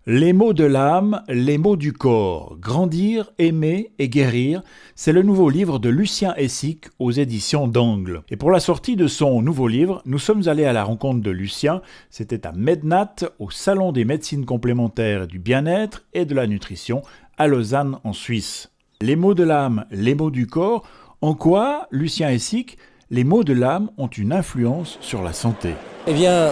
Les mots de l'âme, les mots du corps, grandir, aimer et guérir, c'est le nouveau livre de Lucien Hessig aux éditions d'Angle. Et pour la sortie de son nouveau livre, nous sommes allés à la rencontre de Lucien, c'était à Mednat, au Salon des médecines complémentaires du bien-être et de la nutrition, à Lausanne en Suisse. Les mots de l'âme, les mots du corps, en quoi, Lucien Hessig, les mots de l'âme ont une influence sur la santé? Eh bien,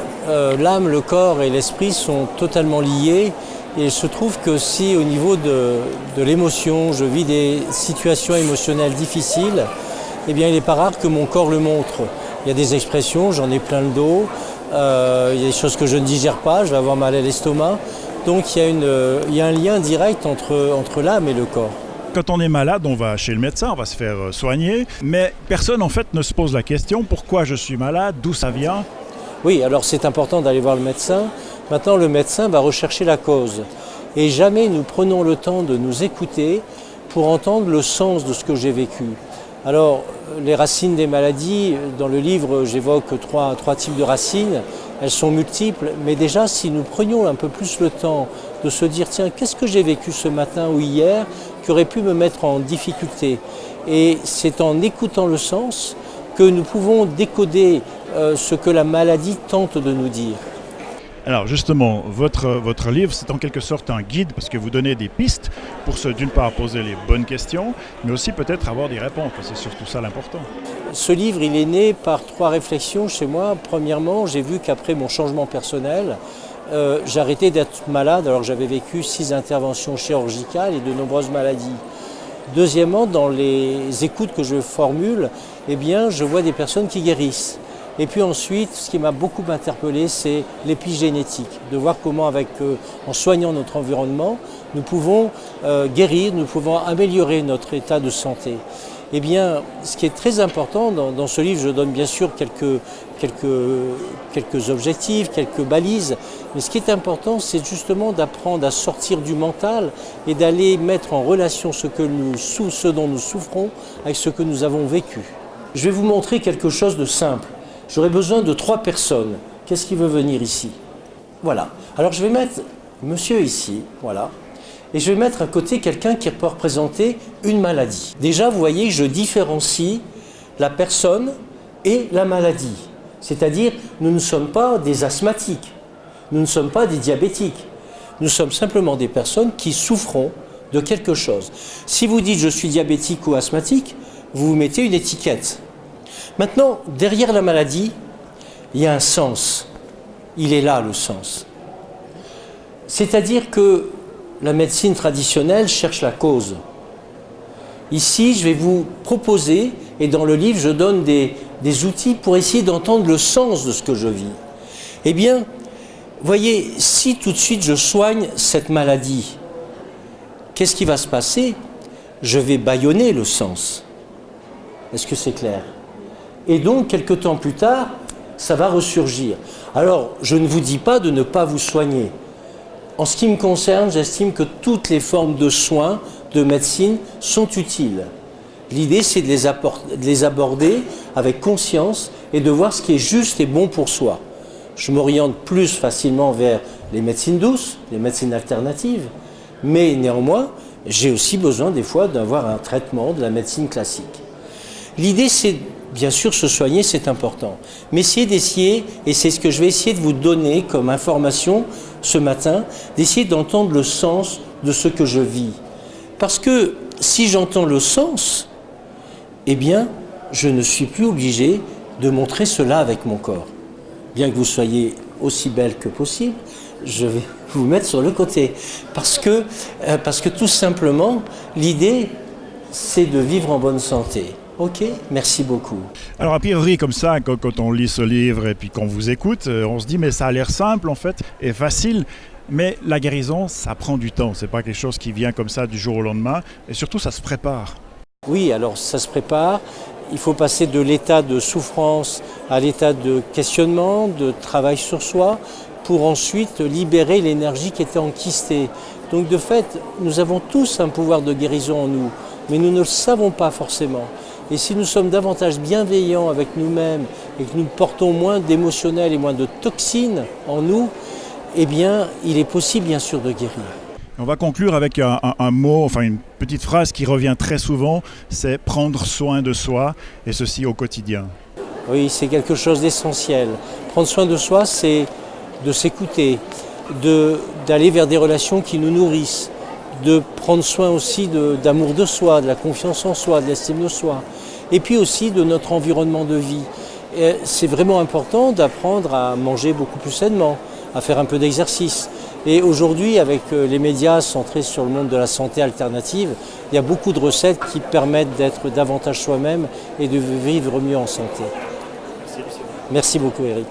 l'âme, le corps et l'esprit sont totalement liés. Et il se trouve que si au niveau de l'émotion, je vis des situations émotionnelles difficiles, eh bien, il n'est pas rare que mon corps le montre. Il y a des expressions, j'en ai plein le dos, il y a des choses que je ne digère pas, je vais avoir mal à l'estomac. Donc il y a un lien direct entre l'âme et le corps. Quand on est malade, on va chez le médecin, on va se faire soigner, mais personne en fait ne se pose la question pourquoi je suis malade, d'où ça vient. Oui, alors c'est important d'aller voir le médecin. Maintenant, le médecin va rechercher la cause. Et jamais nous prenons le temps de nous écouter pour entendre le sens de ce que j'ai vécu. Alors, les racines des maladies, dans le livre, j'évoque trois types de racines. Elles sont multiples, mais déjà, si nous prenions un peu plus le temps de se dire, tiens, qu'est-ce que j'ai vécu ce matin ou hier qui aurait pu me mettre en difficulté? Et c'est en écoutant le sens que nous pouvons décoder ce que la maladie tente de nous dire. Alors justement, votre livre, c'est en quelque sorte un guide parce que vous donnez des pistes pour d'une part poser les bonnes questions, mais aussi peut-être avoir des réponses, parce que c'est surtout ça l'important. Ce livre, il est né par trois réflexions chez moi. Premièrement, j'ai vu qu'après mon changement personnel, j'ai arrêté d'être malade alors que j'avais vécu 6 interventions chirurgicales et de nombreuses maladies. Deuxièmement, dans les écoutes que je formule, eh bien, je vois des personnes qui guérissent. Et puis ensuite, ce qui m'a beaucoup interpellé, c'est l'épigénétique, de voir comment, en soignant notre environnement, nous pouvons guérir, nous pouvons améliorer notre état de santé. Eh bien, ce qui est très important dans ce livre, je donne bien sûr quelques objectifs, quelques balises, mais ce qui est important, c'est justement d'apprendre à sortir du mental et d'aller mettre en relation ce dont nous souffrons avec ce que nous avons vécu. Je vais vous montrer quelque chose de simple. J'aurai besoin de 3 personnes. Qu'est-ce qui veut venir ici? Voilà. Alors je vais mettre monsieur ici, voilà. Et je vais mettre à côté quelqu'un qui peut représenter une maladie. Déjà, vous voyez, je différencie la personne et la maladie. C'est-à-dire, nous ne sommes pas des asthmatiques, nous ne sommes pas des diabétiques. Nous sommes simplement des personnes qui souffront de quelque chose. Si vous dites je suis diabétique ou asthmatique, vous mettez une étiquette. Maintenant, derrière la maladie, il y a un sens. Il est là, le sens. C'est-à-dire que la médecine traditionnelle cherche la cause. Ici, je vais vous proposer, et dans le livre, je donne des outils pour essayer d'entendre le sens de ce que je vis. Eh bien, voyez, si tout de suite je soigne cette maladie, qu'est-ce qui va se passer? Je vais bâillonner le sens. Est-ce que c'est clair? Et donc, quelque temps plus tard, ça va ressurgir. Alors, je ne vous dis pas de ne pas vous soigner. En ce qui me concerne, j'estime que toutes les formes de soins, de médecine, sont utiles. L'idée, c'est de les aborder avec conscience et de voir ce qui est juste et bon pour soi. Je m'oriente plus facilement vers les médecines douces, les médecines alternatives, mais néanmoins, j'ai aussi besoin des fois d'avoir un traitement de la médecine classique. L'idée, c'est bien sûr se soigner, c'est important, mais d'essayer, et c'est ce que je vais essayer de vous donner comme information ce matin, d'essayer d'entendre le sens de ce que je vis. Parce que si j'entends le sens, eh bien, je ne suis plus obligé de montrer cela avec mon corps. Bien que vous soyez aussi belle que possible, je vais vous mettre sur le côté. Parce que tout simplement, l'idée, c'est de vivre en bonne santé. Ok, merci beaucoup. Alors a priori comme ça, quand on lit ce livre et puis qu'on vous écoute, on se dit mais ça a l'air simple en fait et facile. Mais la guérison, ça prend du temps. C'est pas quelque chose qui vient comme ça du jour au lendemain. Et surtout, ça se prépare. Oui, alors ça se prépare. Il faut passer de l'état de souffrance à l'état de questionnement, de travail sur soi, pour ensuite libérer l'énergie qui était enquistée. Donc de fait, nous avons tous un pouvoir de guérison en nous, mais nous ne le savons pas forcément. Et si nous sommes davantage bienveillants avec nous-mêmes et que nous portons moins d'émotionnel et moins de toxines en nous, eh bien, il est possible bien sûr de guérir. On va conclure avec un mot, enfin une petite phrase qui revient très souvent, c'est prendre soin de soi, et ceci au quotidien. Oui, c'est quelque chose d'essentiel. Prendre soin de soi, c'est de s'écouter, d'aller vers des relations qui nous nourrissent, de prendre soin aussi d'amour de soi, de la confiance en soi, de l'estime de soi, et puis aussi de notre environnement de vie. Et c'est vraiment important d'apprendre à manger beaucoup plus sainement, à faire un peu d'exercice. Et aujourd'hui, avec les médias centrés sur le monde de la santé alternative, il y a beaucoup de recettes qui permettent d'être davantage soi-même et de vivre mieux en santé. Merci beaucoup, Eric.